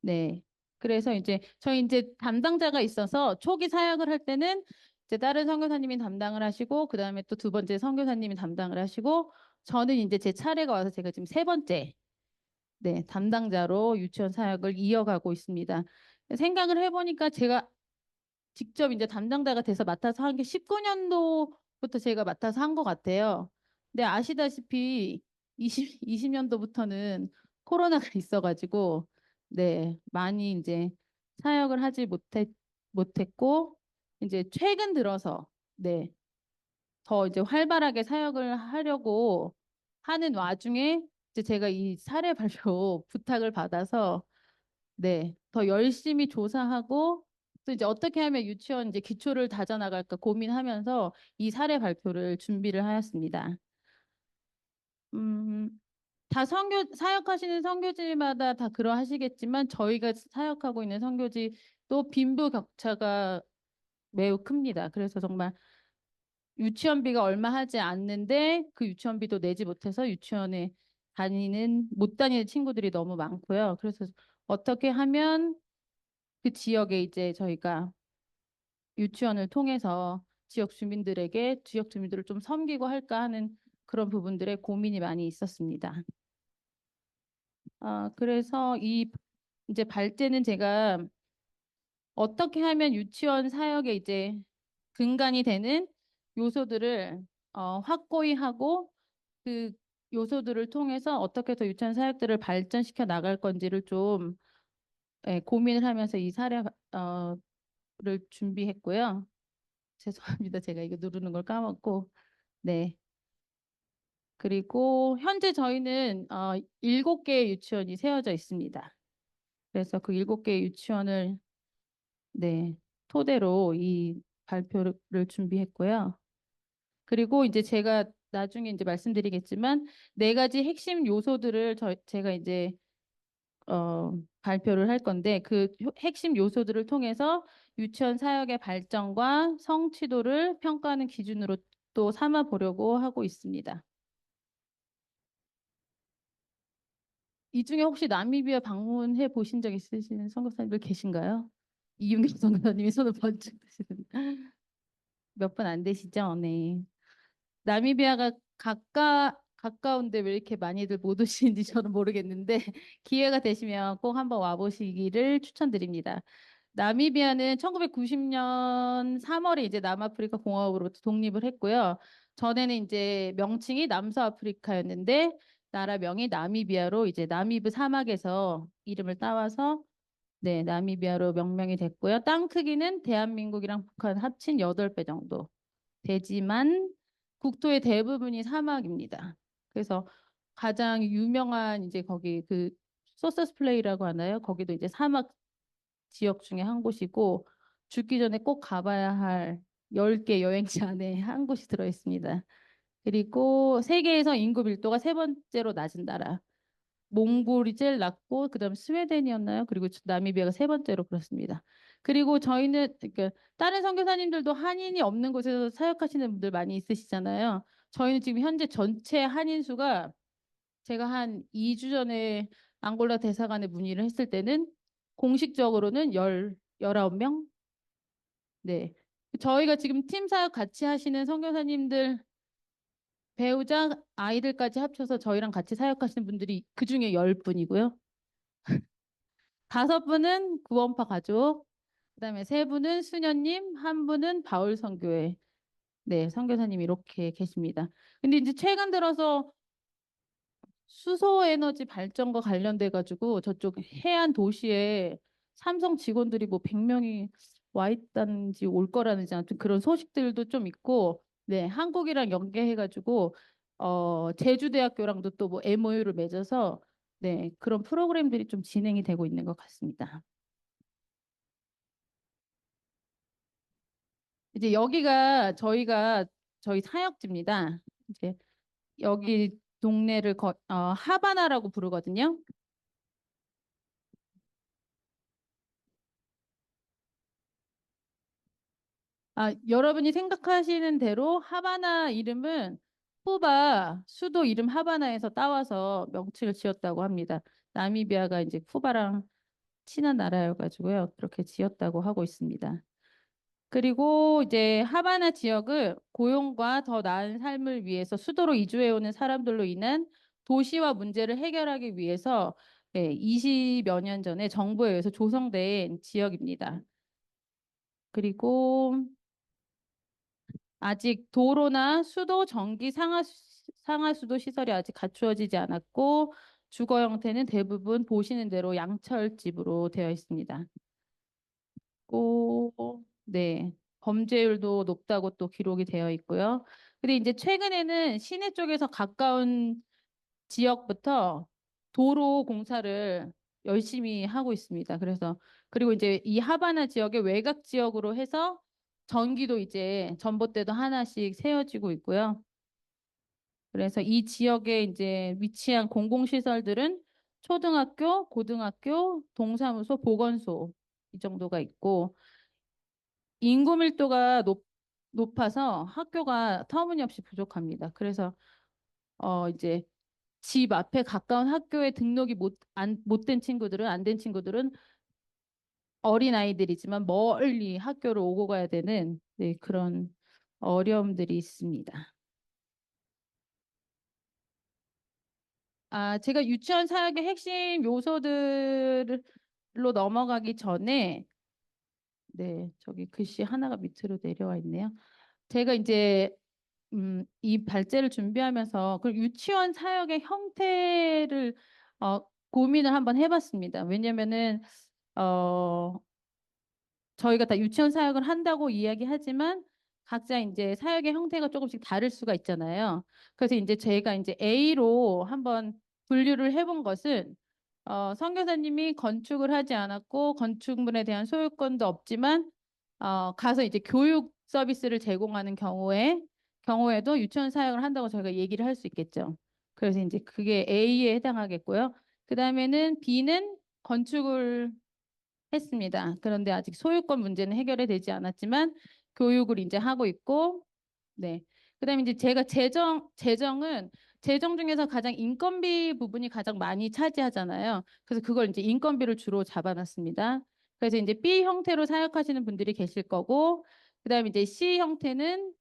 네. 그래서 이제 저희 이제 담당자가 있어서 초기 사역을 할 때는 이제 다른 선교사님이 담당을 하시고 그다음에 또 두 번째 선교사님이 담당을 하시고 저는 이제 제 차례가 와서 제가 지금 세 번째 네, 담당자로 유치원 사역을 이어가고 있습니다. 생각을 해보니까 제가 직접 이제 담당자가 돼서 맡아서 한 게 19년도부터 제가 맡아서 한 것 같아요. 근데 아시다시피 20년도부터는 코로나가 있어가지고, 네, 많이 이제 사역을 하지 못했고, 이제 최근 들어서, 네, 더 이제 활발하게 사역을 하려고 하는 와중에 이제 제가 이 사례 발표 부탁을 받아서 네, 더 열심히 조사하고 또 이제 어떻게 하면 유치원 이제 기초를 다져나갈까 고민하면서 이 사례 발표를 준비를 하였습니다. 음, 다 사역하시는 선교지마다 다 그러하시겠지만 저희가 사역하고 있는 선교지 또 빈부격차가 매우 큽니다. 그래서 정말 유치원비가 얼마 하지 않는데 그 유치원비도 내지 못해서 유치원에 못 다니는 친구들이 너무 많고요. 그래서 어떻게 하면 그 지역에 이제 저희가 유치원을 통해서 지역 주민들을 좀 섬기고 할까 하는 그런 부분들에 고민이 많이 있었습니다. 그래서 이 이제 발제는 제가 어떻게 하면 유치원 사역에 이제 근간이 되는 요소들을 확고히 하고 그 요소들을 통해서 어떻게 더 유치원 사역들을 발전시켜 나갈 건지를 좀 예, 고민을 하면서 이 를 준비했고요. 죄송합니다. 제가 이거 누르는 걸 까먹고. 네. 그리고 현재 저희는 7개의 유치원이 세워져 있습니다. 그래서 그 7개의 유치원을 네, 토대로 이 발표를 준비했고요. 그리고 이제 제가 나중에 이제 말씀드리겠지만 네 가지 핵심 요소들을 제가 이제 발표를 할 건데 그 핵심 요소들을 통해서 유치원 사역의 발전과 성취도를 평가하는 기준으로 또 삼아 보려고 하고 있습니다. 이 중에 혹시 나미비아 방문해 보신 적 있으신 선교사님들 계신가요? 이윤경 선교사님이 손을 번쩍 드시는 몇 분 안 되시죠? 네. 나미비아가 가까운데 왜 이렇게 많이들 못 오시는지 저는 모르겠는데 기회가 되시면 꼭 한번 와보시기를 추천드립니다. 나미비아는 1990년 3월에 이제 남아프리카 공화국으로부터 독립을 했고요. 전에는 이제 명칭이 남서아프리카였는데 나라명이 나미비아로 이제 나미브 사막에서 이름을 따와서 네, 나미비아로 명명이 됐고요. 땅 크기는 대한민국이랑 북한 합친 8배 정도 되지만 국토의 대부분이 사막입니다. 그래서 가장 유명한 이제 거기 그 소서스 플레이라고 하나요? 거기도 이제 사막 지역 중에 한 곳이고 죽기 전에 꼭 가봐야 할 10개 여행지 안에 한 곳이 들어 있습니다. 그리고 세계에서 인구 밀도가 세 번째로 낮은 나라. 몽골이 제일 낮고 그다음 스웨덴이었나요? 그리고 나미비아가 세 번째로 그렇습니다. 그리고 저희는 그러니까 다른 선교사님들도 한인이 없는 곳에서 사역하시는 분들 많이 있으시잖아요. 저희는 지금 현재 전체 한인 수가 제가 한 2주 전에 앙골라 대사관에 문의를 했을 때는 공식적으로는 19명? 네. 저희가 지금 팀 사역 같이 하시는 선교사님들 배우자 아이들까지 합쳐서 저희랑 같이 사역하시는 분들이 그중에 10분이고요. 5분은 구원파 가족, 그다음에 3분은 수녀님, 1분은 바울 선교회. 네, 선교사님 이렇게 계십니다. 근데 이제 최근 들어서 수소 에너지 발전과 관련돼 가지고 저쪽 해안 도시에 삼성 직원들이 뭐 100명이 와 있다는지 올 거라는지 아무튼 그런 소식들도 좀 있고 네, 한국이랑 연계해 가지고 제주대학교랑도 또 뭐 MOU를 맺어서 네, 그런 프로그램들이 좀 진행이 되고 있는 것 같습니다. 이제 여기가 저희 사역지입니다. 이제 여기 동네를 하바나라고 부르거든요. 여러분이 생각하시는 대로 하바나 이름은 쿠바 수도 이름 하바나에서 따와서 명칭을 지었다고 합니다. 나미비아가 이제 쿠바랑 친한 나라여가지고요. 그렇게 지었다고 하고 있습니다. 그리고 이제 하바나 지역을 고용과 더 나은 삶을 위해서 수도로 이주해오는 사람들로 인한 도시화 문제를 해결하기 위해서 20여 년 전에 정부에 의해서 조성된 지역입니다. 그리고 아직 도로나 수도, 전기, 상하수도 시설이 아직 갖추어지지 않았고 주거 형태는 대부분 보시는 대로 양철집으로 되어 있습니다. 네. 범죄율도 높다고 또 기록이 되어 있고요. 근데 이제 최근에는 시내 쪽에서 가까운 지역부터 도로 공사를 열심히 하고 있습니다. 그리고 이제 이 하바나 지역의 외곽 지역으로 해서 전기도 이제 전봇대도 하나씩 세워지고 있고요. 그래서 이 지역에 이제 위치한 공공시설들은 초등학교, 고등학교, 동사무소, 보건소 이 정도가 있고 인구 밀도가 높아서 학교가 터무니없이 부족합니다. 그래서 이제 집 앞에 가까운 학교에 등록이 못된 친구들은 안 된 친구들은 어린 아이들이지만 멀리 학교를 오고 가야 되는 네, 그런 어려움들이 있습니다. 제가 유치원 사역의 핵심 요소들로 넘어가기 전에 네, 저기 글씨 하나가 밑으로 내려와 있네요. 제가 이제 이 발제를 준비하면서 그 유치원 사역의 형태를 고민을 한번 해봤습니다. 왜냐면은 어, 저희가 다 유치원 사역을 한다고 이야기하지만 각자 이제 사역의 형태가 조금씩 다를 수가 있잖아요. 그래서 이제 제가 이제 A로 한번 분류를 해본 것은 선교사님이 건축을 하지 않았고 건축물에 대한 소유권도 없지만 가서 이제 교육 서비스를 제공하는 경우에도 유치원 사역을 한다고 저희가 얘기를 할 수 있겠죠. 그래서 이제 그게 A에 해당하겠고요. 그 다음에는 B는 건축을 했습니다. 그런데 아직 소유권 문제는 해결이 되지 않았지만 교육을 이제 하고 있고, 네. 그다음에 이제 제가 재정은 재정 중에서 가장 인건비 부분이 가장 많이 차지하잖아요. 그래서 그걸 이제 인건비를 주로 잡아놨습니다. 그래서 이제 B 형태로 사역하시는 분들이 계실 거고, 그다음에 이제 C 형태는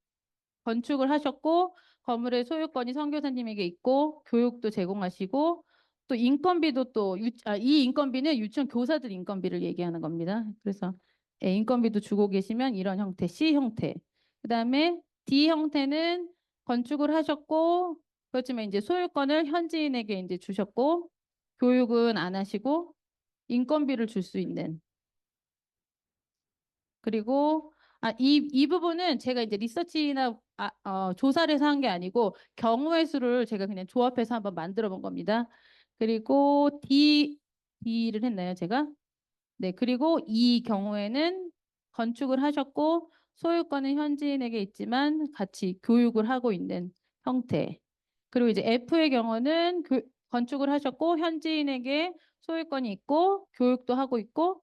건축을 하셨고 건물의 소유권이 선교사님에게 있고 교육도 제공하시고 또 인건비도 이 인건비는 유치원 교사들 인건비를 얘기하는 겁니다. 그래서 인건비도 주고 계시면 이런 형태, C 형태. 그다음에 D 형태는 건축을 하셨고 그렇지만 이제 소유권을 현지인에게 이제 주셨고 교육은 안 하시고 인건비를 줄 수 있는 그리고 이 부분은 제가 이제 리서치나 조사를 해서 한 게 아니고 경우의 수를 제가 그냥 조합해서 한번 만들어 본 겁니다. 그리고 D를 했나요, 제가? 네, 그리고 이 경우에는 건축을 하셨고 소유권은 현지인에게 있지만 같이 교육을 하고 있는 형태. 그리고 이제 F의 경우는 건축을 하셨고 현지인에게 소유권이 있고 교육도 하고 있고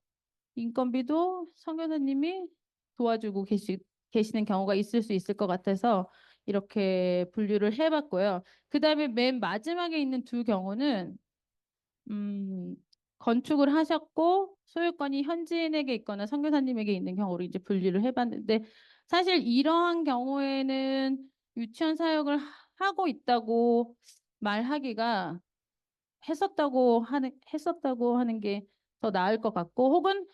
인건비도 성교사님이 도와주고 계시는 경우가 있을 수 있을 것 같아서 이렇게 분류를 해봤고요. 그 다음에 맨 마지막에 있는 두 경우는 음, 건축을 하셨고 소유권이 현지인에게 있거나 선교사님에게 있는 경우로 이제 분류를 해봤는데 사실 이러한 경우에는 유치원 사역을 하고 있다고 말하기가 했었다고 하는 게 더 나을 것 같고 혹은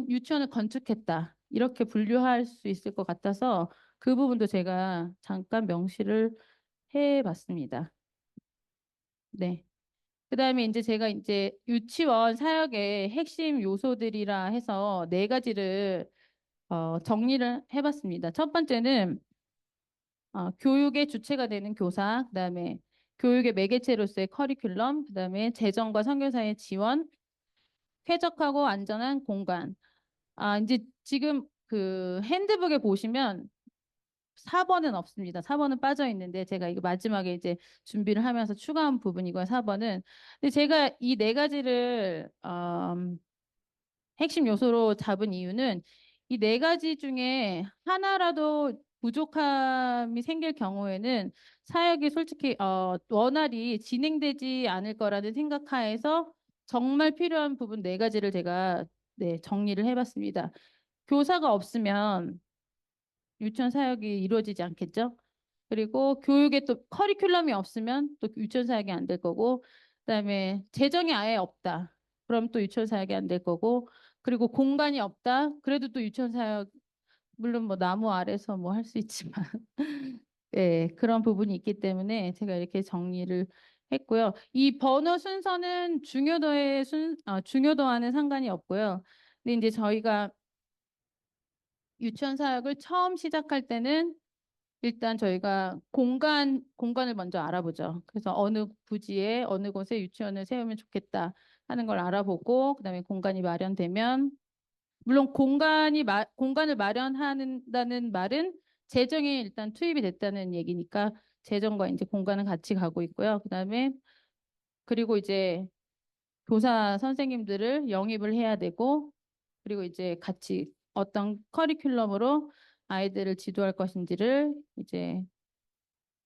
유치원을 건축했다 이렇게 분류할 수 있을 것 같아서 그 부분도 제가 잠깐 명시를 해봤습니다. 네. 그다음에 이제 제가 이제 유치원 사역의 핵심 요소들이라 해서 네 가지를 정리를 해봤습니다. 첫 번째는 교육의 주체가 되는 교사, 그다음에 교육의 매개체로서의 커리큘럼, 그다음에 재정과 선교사의 지원, 쾌적하고 안전한 공간. 이제 지금 그 핸드북에 보시면 4번은 없습니다. 4번은 빠져 있는데 제가 이거 마지막에 이제 준비를 하면서 추가한 부분이고요. 4번은. 근데 제가 이 네 가지를 핵심 요소로 잡은 이유는 이 네 가지 중에 하나라도 부족함이 생길 경우에는 사역이 솔직히 원활히 진행되지 않을 거라는 생각하에서 정말 필요한 부분 네 가지를 제가 네, 정리를 해봤습니다. 교사가 없으면 유치원 사역이 이루어지지 않겠죠? 그리고 교육에 또 커리큘럼이 없으면 또 유치원 사역이 안 될 거고, 그다음에 재정이 아예 없다. 그럼 또 유치원 사역이 안 될 거고, 그리고 공간이 없다. 그래도 또 유치원 사역 물론 뭐 나무 아래서 뭐 할 수 있지만 예, 그런 부분이 있기 때문에 제가 이렇게 정리를 했고요. 이 번호 순서는 중요도와는 상관이 없고요. 근데 이제 저희가 유치원 사역을 처음 시작할 때는 일단 저희가 공간을 먼저 알아보죠. 그래서 어느 부지에 어느 곳에 유치원을 세우면 좋겠다 하는 걸 알아보고 그다음에 공간이 마련되면 물론 공간을 마련한다는 말은 재정이 일단 투입이 됐다는 얘기니까 재정과 이제 공간은 같이 가고 있고요. 그다음에 그리고 이제 교사 선생님들을 영입을 해야 되고 그리고 이제 같이 어떤 커리큘럼으로 아이들을 지도할 것인지를 이제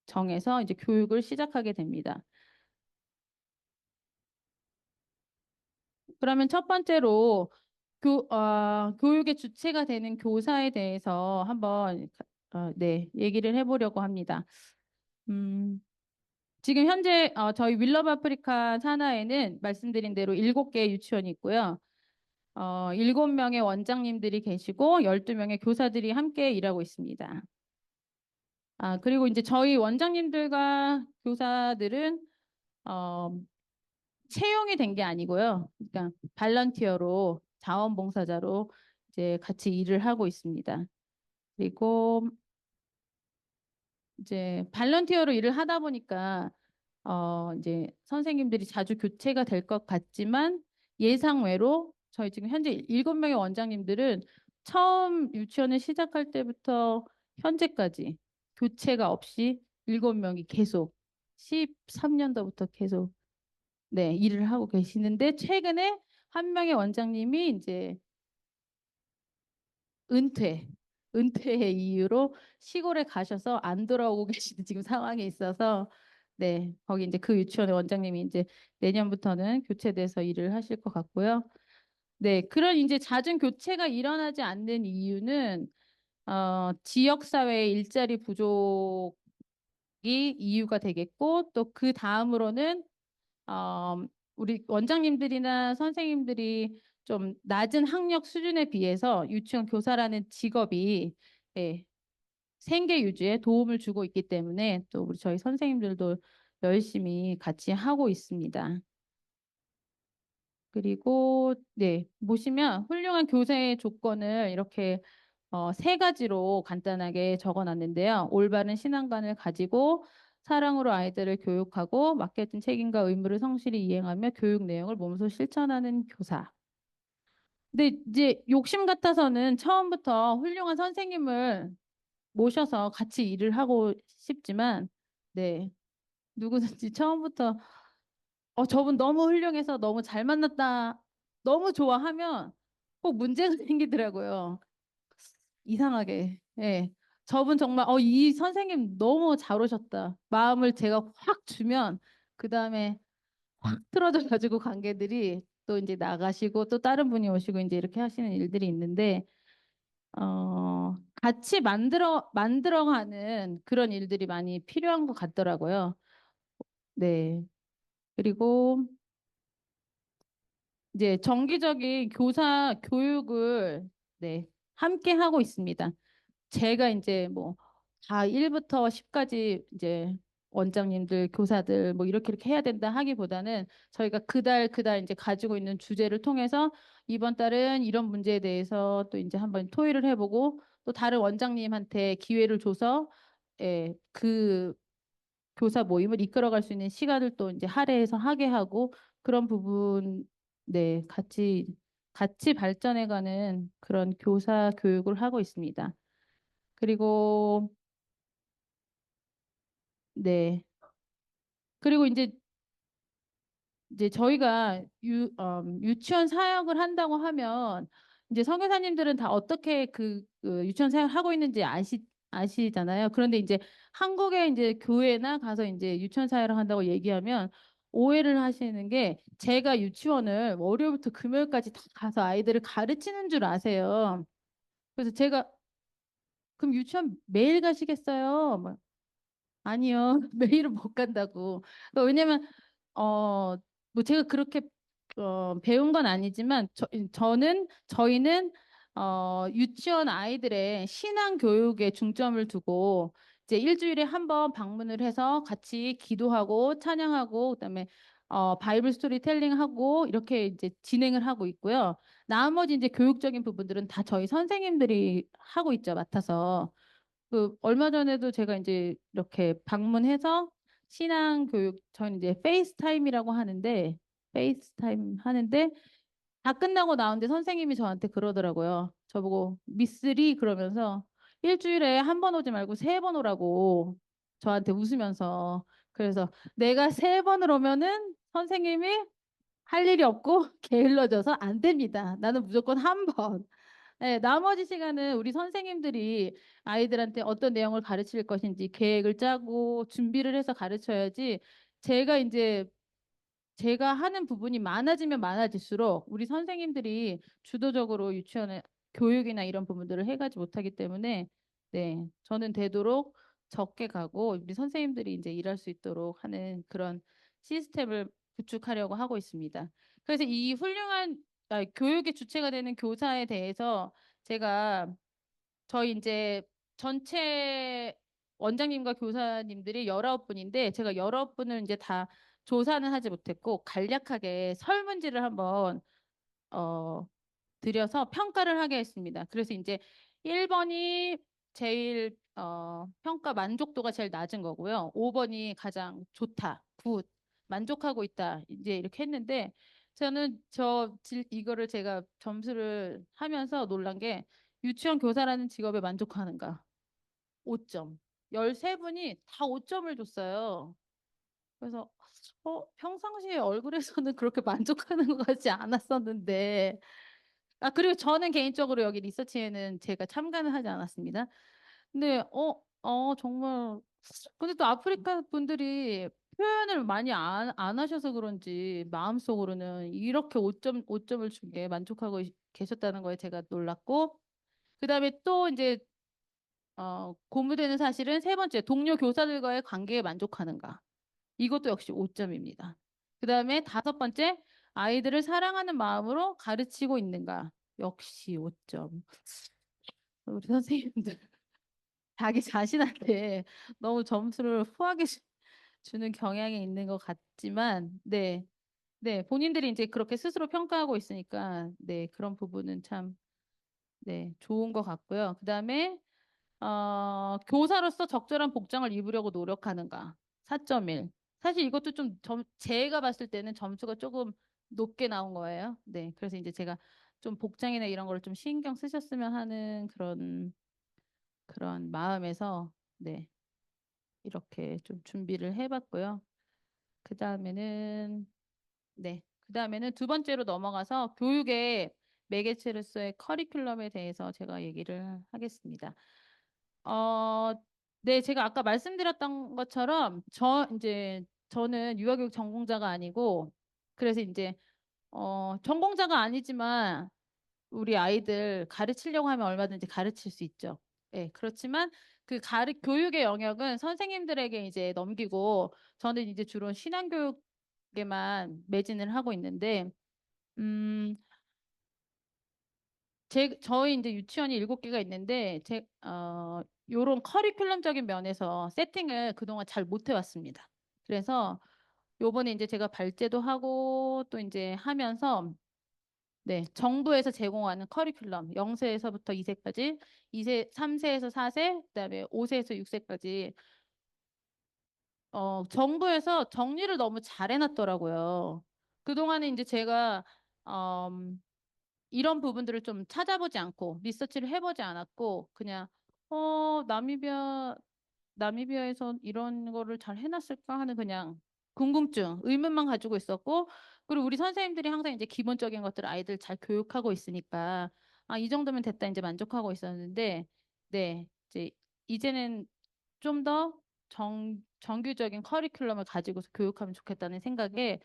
정해서 이제 교육을 시작하게 됩니다. 그러면 첫 번째로 교육의 주체가 되는 교사에 대해서 한번 네, 얘기를 해보려고 합니다. 음, 지금 현재 저희 윌러브 아프리카 산하에는 말씀드린 대로 7개의 유치원이 있고요. 7명의 원장님들이 계시고 12명의 교사들이 함께 일하고 있습니다. 그리고 이제 저희 원장님들과 교사들은 어, 채용이 된 게 아니고요. 그러니까 발런티어로 자원봉사자로 이제 같이 일을 하고 있습니다. 그리고 이제 발런티어로 일을 하다 보니까 이제 선생님들이 자주 교체가 될 것 같지만 예상외로 저희 지금 현재 7명의 원장님들은 처음 유치원을 시작할 때부터 현재까지 교체가 없이 7명이 계속 13년도부터 계속 네, 일을 하고 계시는데 최근에 한 명의 원장님이 이제 은퇴, 은퇴의 이유로 시골에 가셔서 안 돌아오고 계시는 지금 상황에 있어서 네, 거기 이제 그 유치원의 원장님이 이제 내년부터는 교체돼서 일을 하실 것 같고요. 네, 그런 이제 잦은 교체가 일어나지 않는 이유는 지역사회의 일자리 부족이 이유가 되겠고 또 그 다음으로는 우리 원장님들이나 선생님들이 좀 낮은 학력 수준에 비해서 유치원 교사라는 직업이 예, 생계 유지에 도움을 주고 있기 때문에 또 우리 저희 선생님들도 열심히 같이 하고 있습니다. 그리고 네, 보시면 훌륭한 교사의 조건을 이렇게 세 가지로 간단하게 적어놨는데요. 올바른 신앙관을 가지고 사랑으로 아이들을 교육하고 맡겨진 책임과 의무를 성실히 이행하며 교육 내용을 몸소 실천하는 교사. 근데 이제 욕심 같아서는 처음부터 훌륭한 선생님을 모셔서 같이 일을 하고 싶지만, 네, 누구든지 처음부터 저분 너무 훌륭해서 너무 잘 만났다, 너무 좋아하면 꼭 문제가 생기더라고요. 이상하게. 예. 저분 정말 이 선생님 너무 잘 오셨다. 마음을 제가 확 주면 그다음에 확 틀어져 가지고 관계들이 또 이제 나가시고 또 다른 분이 오시고 이제 이렇게 하시는 일들이 있는데 같이 만들어가는 그런 일들이 많이 필요한 것 같더라고요. 네. 그리고 이제 정기적인 교사 교육을 네, 함께 하고 있습니다. 제가 이제 뭐 다 1부터 10까지 이제 원장님들, 교사들 뭐 이렇게 해야 된다 하기보다는 저희가 그달 이제 가지고 있는 주제를 통해서 이번 달은 이런 문제에 대해서 또 이제 한번 토의를 해보고 또 다른 원장님한테 기회를 줘서 예, 그 교사 모임을 이끌어갈 수 있는 시간을 또 이제 할애해서 하게 하고 그런 부분 네, 같이 발전해가는 그런 교사 교육을 하고 있습니다. 그리고 네. 그리고 이제 저희가 유치원 사역을 한다고 하면 이제 선교사님들은 다 어떻게 그 유치원 사역을 하고 있는지 아시잖아요. 그런데 이제 한국의 이제 교회나 가서 이제 유치원 사역을 한다고 얘기하면 오해를 하시는 게 제가 유치원을 월요일부터 금요일까지 다 가서 아이들을 가르치는 줄 아세요. 그래서 제가 그럼 유치원 매일 가시겠어요? 뭐, 아니요. 매일은 못 간다고. 왜냐면 어, 뭐 제가 그렇게 배운 건 아니지만 저희는 유치원 아이들의 신앙 교육에 중점을 두고 이제 일주일에 한 번 방문을 해서 같이 기도하고 찬양하고 그다음에 바이블 스토리텔링하고 이렇게 이제 진행을 하고 있고요. 나머지 이제 교육적인 부분들은 다 저희 선생님들이 하고 있죠, 맡아서. 그 얼마 전에도 제가 이제 이렇게 방문해서 신앙 교육 저는 이제 페이스타임이라고 하는데 페이스타임 하는데 다 끝나고 나오는데 선생님이 저한테 그러더라고요. 저보고 미쓰리 그러면서 일주일에 한 번 오지 말고 세 번 오라고 저한테 웃으면서 그래서 내가 세 번을 오면은 선생님이 할 일이 없고 게을러져서 안 됩니다. 나는 무조건 한 번. 네, 나머지 시간은 우리 선생님들이 아이들한테 어떤 내용을 가르칠 것인지 계획을 짜고 준비를 해서 가르쳐야지 제가 이제 제가 하는 부분이 많아지면 많아질수록 우리 선생님들이 주도적으로 유치원의 교육이나 이런 부분들을 해가지 못하기 때문에 네, 저는 되도록 적게 가고 우리 선생님들이 이제 일할 수 있도록 하는 그런 시스템을 구축하려고 하고 있습니다. 그래서 이 훌륭한 교육의 주체가 되는 교사에 대해서 제가 저희 이제 전체 원장님과 교사님들이 19분인데 제가 19분을 이제 다 조사는 하지 못했고 간략하게 설문지를 한번 어 드려서 평가를 하게 했습니다. 그래서 이제 1번이 제일 평가 만족도가 제일 낮은 거고요. 5번이 가장 좋다, 굿, 만족하고 있다. 이제 이렇게 했는데 저는 이거를 제가 점수를 하면서 놀란 게 유치원 교사라는 직업에 만족하는가? 5점. 13분이 다 5점을 줬어요. 그래서 평상시에 얼굴에서는 그렇게 만족하는 것 같지 않았었는데 그리고 저는 개인적으로 여기 리서치에는 제가 참가는 하지 않았습니다. 근데, 정말. 근데 또 아프리카 분들이 표현을 많이 안 하셔서 그런지 마음속으로는 이렇게 5점을 준 게 만족하고 계셨다는 거에 제가 놀랐고, 그 다음에 또 이제, 고무되는 사실은 세 번째, 동료 교사들과의 관계에 만족하는가. 이것도 역시 5점입니다. 그 다음에 다섯 번째, 아이들을 사랑하는 마음으로 가르치고 있는가. 역시 5점. 우리 선생님들 자기 자신한테 너무 점수를 후하게 주는 경향이 있는 것 같지만, 네, 네, 본인들이 이제 그렇게 스스로 평가하고 있으니까, 네, 그런 부분은 참, 네, 좋은 것 같고요. 그 다음에, 교사로서 적절한 복장을 입으려고 노력하는가. 4.1. 사실 이것도 제가 봤을 때는 점수가 조금 높게 나온 거예요. 네, 그래서 이제 제가 좀 복장이나 이런 걸 좀 신경 쓰셨으면 하는 그런 마음에서, 네, 이렇게 좀 준비를 해봤고요. 그 다음에는, 네. 그 다음에는 두 번째로 넘어가서 교육의 매개체로서의 커리큘럼에 대해서 제가 얘기를 하겠습니다. 어, 네. 제가 아까 말씀드렸던 것처럼, 저는 유아교육 전공자가 아니고, 그래서 이제, 전공자가 아니지만, 우리 아이들 가르치려고 하면 얼마든지 가르칠 수 있죠. 네, 그렇지만 교육의 영역은 선생님들에게 이제 넘기고 저는 이제 주로 신앙교육에만 매진을 하고 있는데, 음, 저희 이제 유치원이 7개가 있는데, 요런 커리큘럼적인 면에서 세팅을 그동안 잘 못 해왔습니다. 그래서 요번에 이제 제가 발제도 하고 또 이제 하면서 네, 정부에서 제공하는 커리큘럼 0세에서부터 2세까지, 3세에서 4세, 그다음에 5세에서 6세까지 정부에서 정리를 너무 잘 해놨더라고요. 그동안에 이제 제가 음, 이런 부분들을 좀 찾아보지 않고 리서치를 해보지 않았고 그냥 나미비아에서 이런 거를 잘 해놨을까 하는 그냥 궁금증, 의문만 가지고 있었고, 그리고 우리 선생님들이 항상 이제 기본적인 것들을 아이들 잘 교육하고 있으니까, 이 정도면 됐다 이제 만족하고 있었는데, 네, 이제는 좀 더 정규적인 커리큘럼을 가지고서 교육하면 좋겠다는 생각에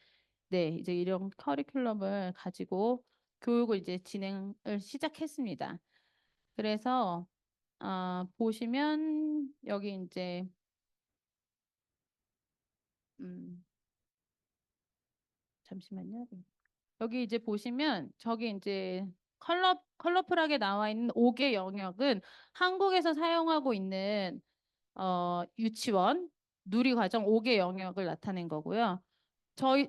네, 이제 이런 커리큘럼을 가지고 교육을 이제 진행을 시작했습니다. 그래서 보시면 여기 이제 음, 잠시만요. 여기 이제 보시면 저기 이제 컬러풀하게 나와 있는 5개 영역은 한국에서 사용하고 있는 유치원 누리과정 5개 영역을 나타낸 거고요. 저희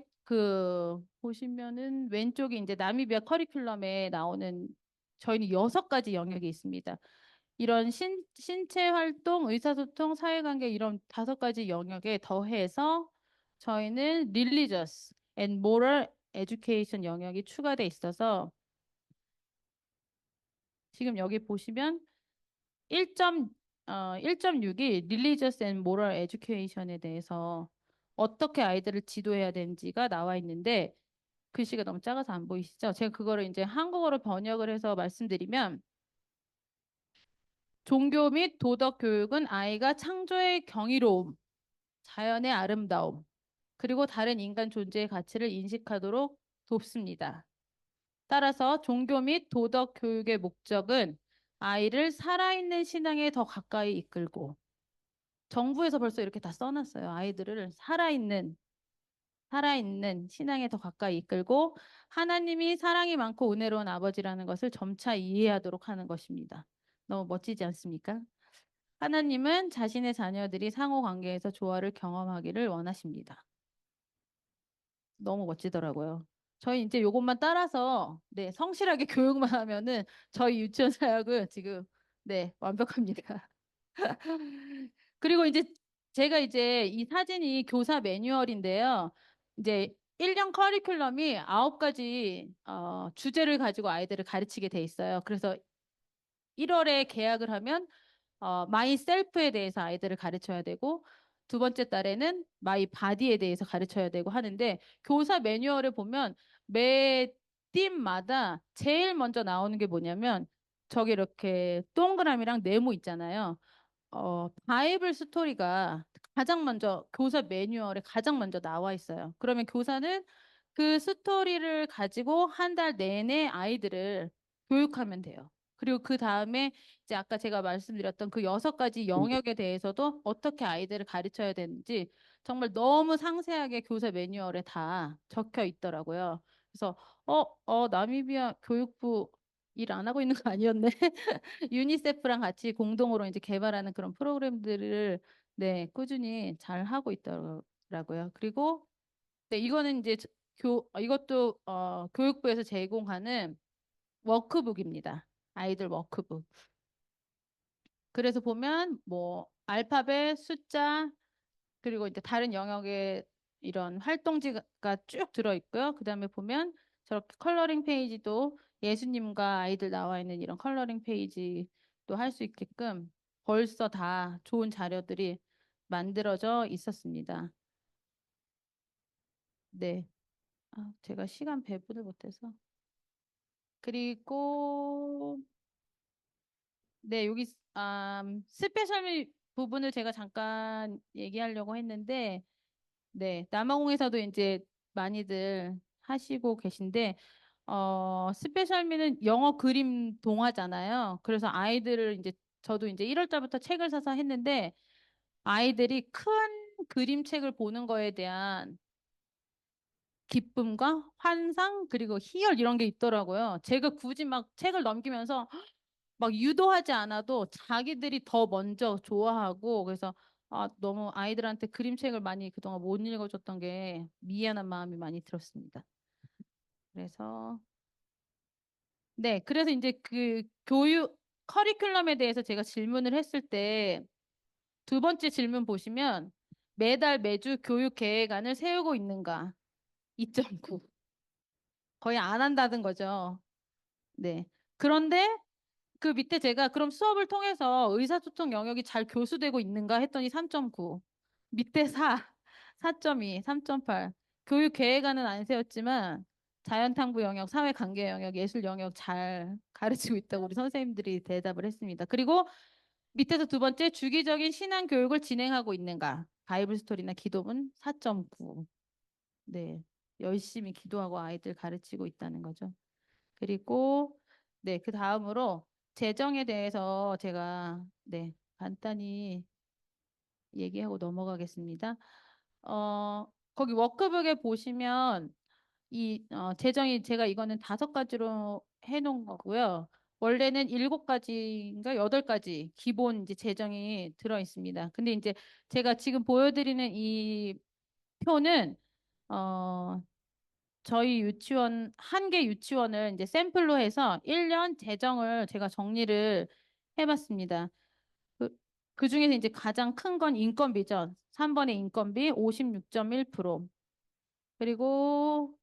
보시면은 왼쪽에 이제 나미비아 커리큘럼에 나오는 저희는 6가지 영역이 있습니다. 이런 신체 활동, 의사소통, 사회관계 이런 5가지 영역에 더해서 저희는 Religious and Moral Education 영역이 추가돼 있어서 지금 여기 보시면 1.6이 Religious and Moral Education에 대해서 어떻게 아이들을 지도해야 되는지가 나와 있는데 글씨가 너무 작아서 안 보이시죠? 제가 그거를 이제 한국어로 번역을 해서 말씀드리면 종교 및 도덕 교육은 아이가 창조의 경이로움, 자연의 아름다움, 그리고 다른 인간 존재의 가치를 인식하도록 돕습니다. 따라서 종교 및 도덕 교육의 목적은 아이를 살아있는 신앙에 더 가까이 이끌고 정부에서 벌써 이렇게 다 써놨어요. 아이들을 살아있는 신앙에 더 가까이 이끌고 하나님이 사랑이 많고 은혜로운 아버지라는 것을 점차 이해하도록 하는 것입니다. 너무 멋지지 않습니까? 하나님은 자신의 자녀들이 상호 관계에서 조화를 경험하기를 원하십니다. 너무 멋지더라고요. 저희 이제 요것만 따라서 네, 성실하게 교육만 하면은 저희 유치원 사역은 지금 네, 완벽합니다. 그리고 이제 제가 이제 이 사진이 교사 매뉴얼인데요. 이제 1년 커리큘럼이 9가지 주제를 가지고 아이들을 가르치게 돼 있어요. 그래서 1월에 계약을 하면 마이 셀프에 대해서 아이들을 가르쳐야 되고 두 번째 달에는 마이 바디에 대해서 가르쳐야 되고 하는데 교사 매뉴얼을 보면 매 팀마다 제일 먼저 나오는 게 뭐냐면 저기 이렇게 동그라미랑 네모 있잖아요. 바이블 스토리가 가장 먼저 교사 매뉴얼에 가장 먼저 나와 있어요. 그러면 교사는 그 스토리를 가지고 한 달 내내 아이들을 교육하면 돼요. 그리고 그 다음에 이제 아까 제가 말씀드렸던 그 6가지 영역에 대해서도 어떻게 아이들을 가르쳐야 되는지 정말 너무 상세하게 교사 매뉴얼에 다 적혀 있더라고요. 그래서 나미비아 교육부 일 안 하고 있는 거 아니었네. 유니세프랑 같이 공동으로 이제 개발하는 그런 프로그램들을 네, 꾸준히 잘 하고 있더라고요. 그리고 네, 이거는 이제 이것도 교육부에서 제공하는 워크북입니다. 아이들 워크북. 그래서 보면 뭐 알파벳, 숫자, 그리고 이제 다른 영역의 이런 활동지가 쭉 들어 있고요. 그다음에 보면 저렇게 컬러링 페이지도 예수님과 아이들 나와 있는 이런 컬러링 페이지도 할 수 있게끔 벌써 다 좋은 자료들이 만들어져 있었습니다. 네. 제가 시간 배분을 못해서. 그리고 네, 여기 스페셜 부분을 제가 잠깐 얘기하려고 했는데 네, 남아공에서도 이제 많이들 하시고 계신데, 스페셜미는 영어 그림 동화잖아요. 그래서 아이들을 이제, 저도 이제 1월 달부터 책을 사서 했는데, 아이들이 큰 그림책을 보는 거에 대한 기쁨과 환상, 그리고 희열 이런 게 있더라고요. 제가 굳이 막 책을 넘기면서 막 유도하지 않아도 자기들이 더 먼저 좋아하고 그래서 너무 아이들한테 그림책을 많이 그동안 못 읽어줬던 게 미안한 마음이 많이 들었습니다. 그래서 네, 그래서 이제 그 교육 커리큘럼에 대해서 제가 질문을 했을 때 두 번째 질문 보시면 매달 매주 교육 계획안을 세우고 있는가? 2.9. 거의 안 한다는 거죠. 네. 그런데 그 밑에 제가 그럼 수업을 통해서 의사소통 영역이 잘 교수되고 있는가 했더니 3.9. 밑에 4, 4.2, 3.8. 교육 계획안은 안 세웠지만 자연탐구 영역, 사회관계 영역, 예술 영역 잘 가르치고 있다고 우리 선생님들이 대답을 했습니다. 그리고 밑에서 두 번째, 주기적인 신앙 교육을 진행하고 있는가? 바이블 스토리나 기도문 4.9. 네. 열심히 기도하고 아이들 가르치고 있다는 거죠. 그리고 네, 그 다음으로 재정에 대해서 제가 네, 간단히 얘기하고 넘어가겠습니다. 거기 워크북에 보시면 재정이 제가 이거는 5가지로 해놓은 거고요. 원래는 7가지인가 8가지 기본 이제 재정이 들어 있습니다. 근데 이제 제가 지금 보여드리는 이 표는 어, 저희 유치원 한 개 유치원을 이제 샘플로 해서 1년 재정을 제가 정리를 해봤습니다. 그, 그 중에서 이제 가장 큰 건 인건비죠. 3번의 인건비 56.1%. 그리고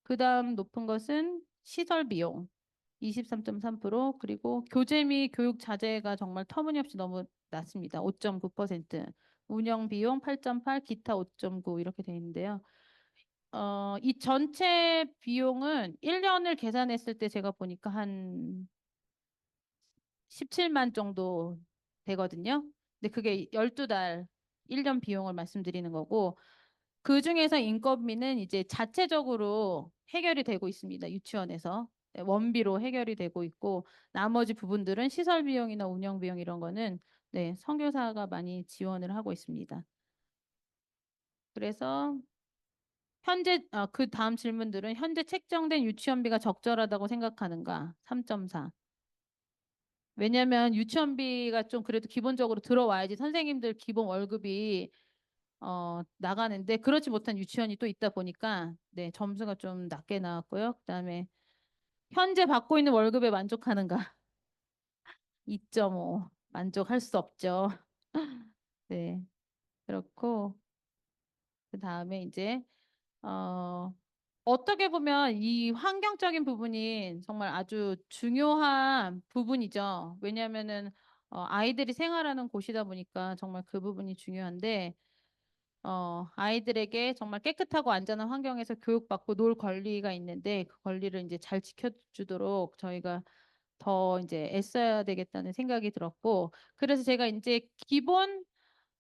그 다음 높은 것은 시설 비용 23.3%. 그리고 교재 및 교육 자재가 정말 터무니없이 너무 낮습니다. 5.9%. 운영 비용 8.8, 기타 5.9 이렇게 되어 있는데요. 이 전체 비용은 1년을 계산했을 때 제가 보니까 한 17만 정도 되거든요. 근데 그게 12달 1년 비용을 말씀드리는 거고, 그 중에서 인건비는 이제 자체적으로 해결이 되고 있습니다. 유치원에서. 네, 원비로 해결이 되고 있고, 나머지 부분들은 시설 비용이나 운영 비용 이런 거는 네, 선교사가 많이 지원을 하고 있습니다. 그래서 그 다음 질문들은 현재 책정된 유치원비가 적절하다고 생각하는가? 3.4. 왜냐면 유치원비가 좀 그래도 기본적으로 들어와야지 선생님들 기본 월급이 나가는데 그렇지 못한 유치원이 또 있다 보니까 네, 점수가 좀 낮게 나왔고요. 그다음에 현재 받고 있는 월급에 만족하는가? 2.5. 만족할 수 없죠. 네. 그렇고 그다음에 이제 어, 어떻게 보면 이 환경적인 부분이 정말 아주 중요한 부분이죠. 왜냐하면은 아이들이 생활하는 곳이다 보니까 정말 그 부분이 중요한데 아이들에게 정말 깨끗하고 안전한 환경에서 교육받고 놀 권리가 있는데 그 권리를 이제 잘 지켜주도록 저희가 더 이제 애써야 되겠다는 생각이 들었고 그래서 제가 이제 기본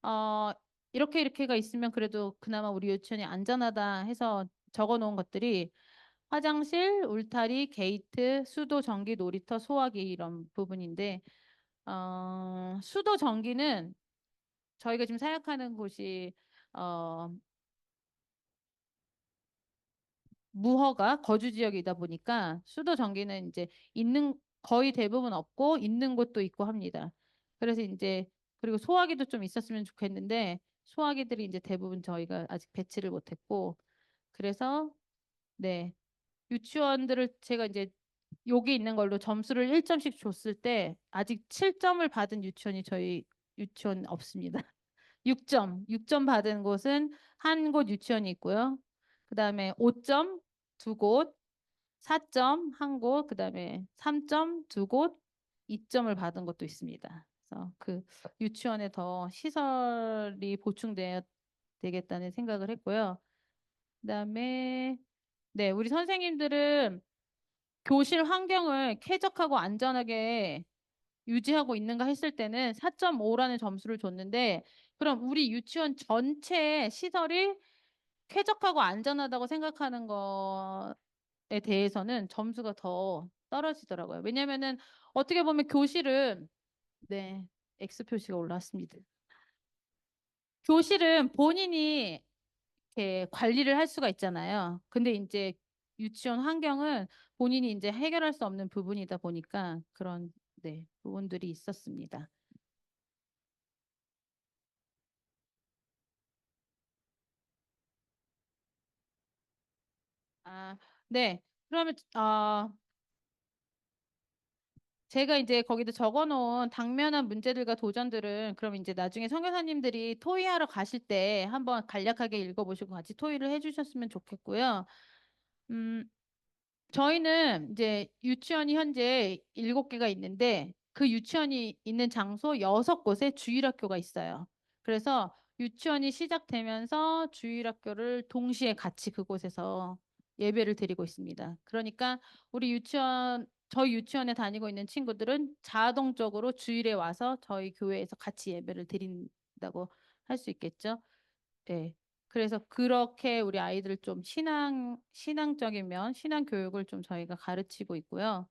어, 이렇게가 있으면 그래도 그나마 우리 유치원이 안전하다 해서 적어 놓은 것들이 화장실, 울타리, 게이트, 수도, 전기, 놀이터, 소화기 이런 부분인데 수도, 전기는 저희가 지금 사역하는 곳이 어, 무허가 거주 지역이다 보니까 수도, 전기는 이제 있는 거의 대부분 없고 있는 곳도 있고 합니다. 그래서 이제 그리고 소화기도 좀 있었으면 좋겠는데 소화기들이 이제 대부분 저희가 아직 배치를 못했고 그래서 네 유치원들을 제가 이제 여기 있는 걸로 점수를 1점씩 줬을 때 아직 7점을 받은 유치원이 저희 유치원 없습니다. 6점 받은 곳은 한 곳 유치원이 있고요. 그다음에 5점 두 곳, 4점 한 곳, 그다음에 3점 두 곳, 2점을 받은 것도 있습니다. 그래서 그 유치원에 더 시설이 보충돼야 되겠다는 생각을 했고요. 그다음에 네, 우리 선생님들은 교실 환경을 쾌적하고 안전하게 유지하고 있는가 했을 때는 4.5라는 점수를 줬는데 그럼 우리 유치원 전체 시설이 쾌적하고 안전하다고 생각하는 거에 대해서는 점수가 더 떨어지더라고요. 왜냐면은 어떻게 보면 교실은 네, X 표시가 올라왔습니다. 교실은 본인이 이렇게 관리를 할 수가 있잖아요. 근데 이제 유치원 환경은 본인이 이제 해결할 수 없는 부분이다 보니까 그런 네, 부분들이 있었습니다. 아, 네. 그러면 제가 이제 거기다 적어놓은 당면한 문제들과 도전들은 그럼 이제 나중에 선교사님들이 토의하러 가실 때 한번 간략하게 읽어보시고 같이 토의를 해주셨으면 좋겠고요. 음, 저희는 이제 유치원이 현재 7개가 있는데 그 유치원이 있는 장소 6곳에 주일학교가 있어요. 그래서 유치원이 시작되면서 주일학교를 동시에 같이 그곳에서 예배를 드리고 있습니다. 그러니까 우리 유치원 저희 유치원에 다니고 있는 친구들은 자동적으로 주일에 와서 저희 교회에서 같이 예배를 드린다고 할 수 있겠죠. 네. 그래서 그렇게 우리 아이들 좀 신앙적인 면, 신앙 교육을 좀 저희가 가르치고 있고요.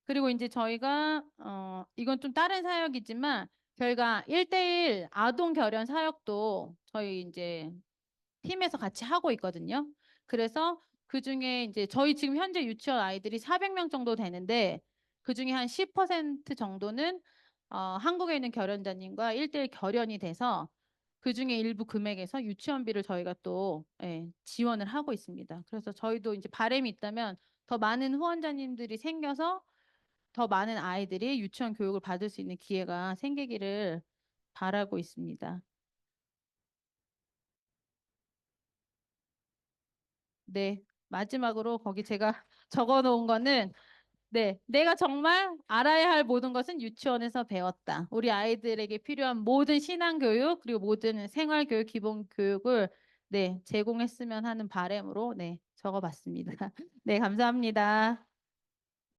그리고 이제 저희가, 이건 좀 다른 사역이지만, 저희가 1대1 아동 결연 사역도 저희 이제 팀에서 같이 하고 있거든요. 그래서 그 중에 이제 저희 지금 현재 유치원 아이들이 400명 정도 되는데, 그 중에 한 10% 정도는 한국에 있는 결연자님과 1대1 결연이 돼서 그 중에 일부 금액에서 유치원비를 저희가 또 예, 지원을 하고 있습니다. 그래서 저희도 이제 바람이 있다면 더 많은 후원자님들이 생겨서 더 많은 아이들이 유치원 교육을 받을 수 있는 기회가 생기기를 바라고 있습니다. 네. 마지막으로 거기 제가 적어 놓은 거는 네. 내가 정말 알아야 할 모든 것은 유치원에서 배웠다. 우리 아이들에게 필요한 모든 신앙 교육 그리고 모든 생활 교육, 기본 교육을 네, 제공했으면 하는 바람으로 네, 적어 봤습니다. 네, 감사합니다.